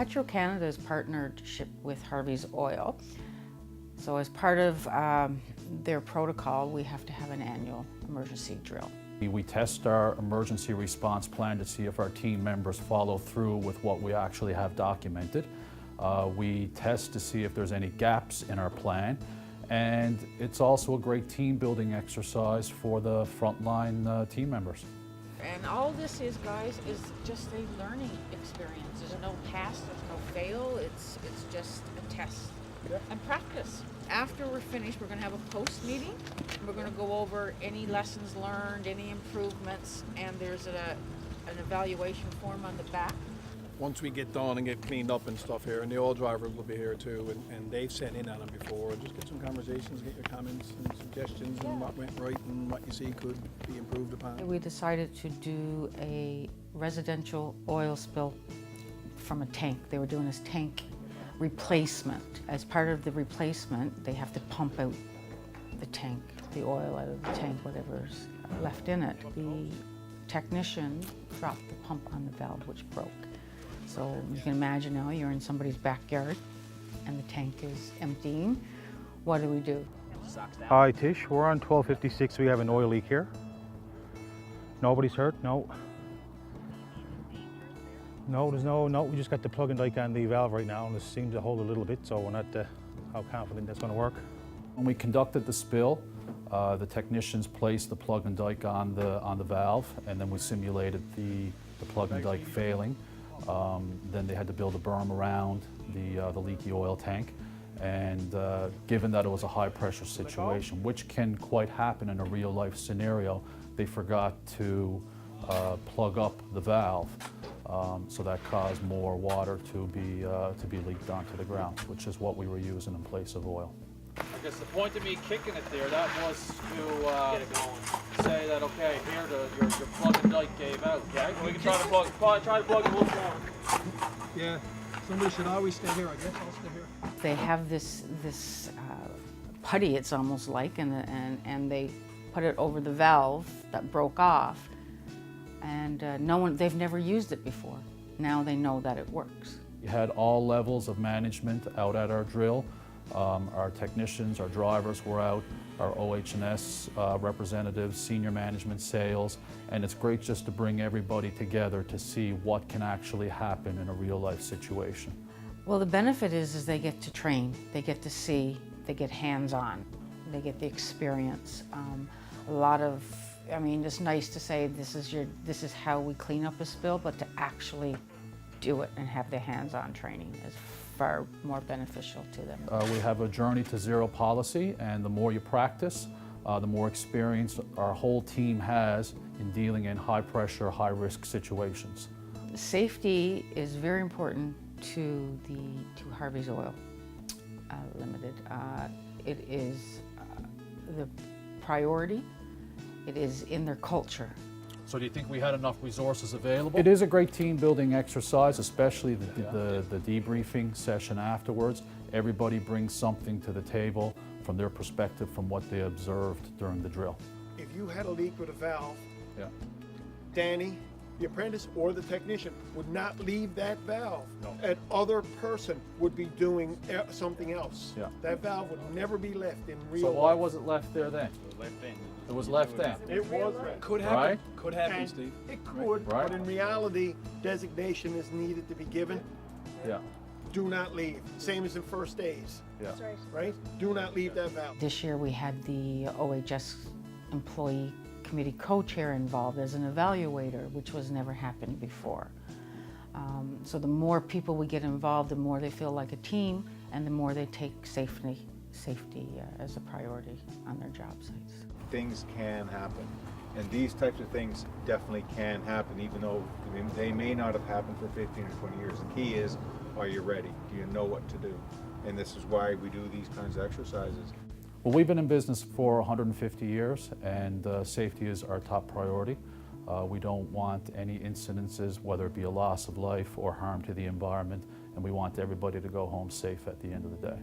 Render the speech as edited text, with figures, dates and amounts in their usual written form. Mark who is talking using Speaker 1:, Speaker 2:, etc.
Speaker 1: Petro-Canada's partnership with Harvey's Oil. So as part of their protocol, we have to have an annual emergency drill.
Speaker 2: We test our emergency response plan to see if our team members follow through with what we actually have documented. We test to see if there's any gaps in our plan. And it's also a great team building exercise for the frontline team members.
Speaker 3: And all this is, guys, is just a learning experience. There's no pass, there's no fail, it's just a test and practice. After we're finished, we're going to have a post meeting. We're going to go over any lessons learned, any improvements, and there's an evaluation form on the back.
Speaker 4: Once we get done and get cleaned up and stuff here, and the oil drivers will be here too, and they've sat in on them before, just get some conversations, get your comments and suggestions and what went right and what you see could be improved upon.
Speaker 1: We decided to do a residential oil spill from a tank. They were doing this tank replacement. As part of the replacement, they have to pump out the tank, the oil out of the tank, whatever's left in it. The technician dropped the pump on the valve, which broke. So you can imagine now you're in somebody's backyard and the tank is emptying. What do?
Speaker 5: Hi Tish, we're on 1256. We have an oil leak here. Nobody's hurt? No. No, we just got the plug and dike on the valve right now and it seems to hold a little bit, so we're not how confident that's going to work.
Speaker 2: When we conducted the spill, the technicians placed the plug and dike on the valve, and then we simulated the plug and dike failing. Then they had to build a berm around the leaky oil tank. And given that it was a high pressure situation, which can quite happen in a real life scenario, they forgot to plug up the valve. So that caused more water to be leaked onto the ground, which is what we were using in place of oil.
Speaker 6: I guess the point of me kicking it there, that was to say that, okay, here your plug and dike gave out, okay? We can try to plug it once more.
Speaker 4: Yeah, somebody should always stay here, I guess I'll stay here.
Speaker 1: They have this putty, it's almost like, and they put it over the valve that broke off. And they've never used it before. Now they know that it works.
Speaker 2: We had all levels of management out at our drill. Our technicians, our drivers were out, our OH&S representatives, senior management, sales, and it's great just to bring everybody together to see what can actually happen in a real life situation.
Speaker 1: Well, the benefit is they get to train, they get to see, they get hands-on, they get the experience. It's nice to say this is how we clean up a spill, but to actually do it and have the hands-on training is far more beneficial to them.
Speaker 2: We have a Journey to Zero policy, and the more you practice, the more experience our whole team has in dealing in high pressure, high risk situations.
Speaker 1: Safety is very important to Harvey's Oil Limited. It is the priority. It is in their culture.
Speaker 6: So do you think we had enough resources available?
Speaker 2: It is a great team building exercise, especially the debriefing session afterwards. Everybody brings something to the table from their perspective from what they observed during the drill.
Speaker 4: If you had a leak with a valve,
Speaker 2: Yeah.
Speaker 4: Danny, the apprentice or the technician would not leave that valve.
Speaker 2: No.
Speaker 4: An other person would be doing something else.
Speaker 2: Yeah.
Speaker 4: That valve would never be left in real
Speaker 2: So why
Speaker 4: life.
Speaker 2: was it left there then? It was left in.
Speaker 4: It was left.
Speaker 7: Could happen.
Speaker 2: Right?
Speaker 7: Could happen,
Speaker 4: And
Speaker 7: Steve.
Speaker 4: it could,
Speaker 2: Right.
Speaker 4: but in reality, designation is needed to be given.
Speaker 2: Yeah.
Speaker 4: Do not leave. Same as in first days,
Speaker 2: Yeah.
Speaker 4: right? Do not leave that valve.
Speaker 1: This year we had the OHS employee committee co-chair involved as an evaluator, which was never happened before. So the more people we get involved, the more they feel like a team, and the more they take safety as a priority on their job sites.
Speaker 8: Things can happen, and these types of things definitely can happen, even though they may not have happened for 15 or 20 years. The key is, are you ready? Do you know what to do? And this is why we do these kinds of exercises.
Speaker 2: Well, we've been in business for 150 years, and safety is our top priority. We don't want any incidences, whether it be a loss of life or harm to the environment, and we want everybody to go home safe at the end of the day.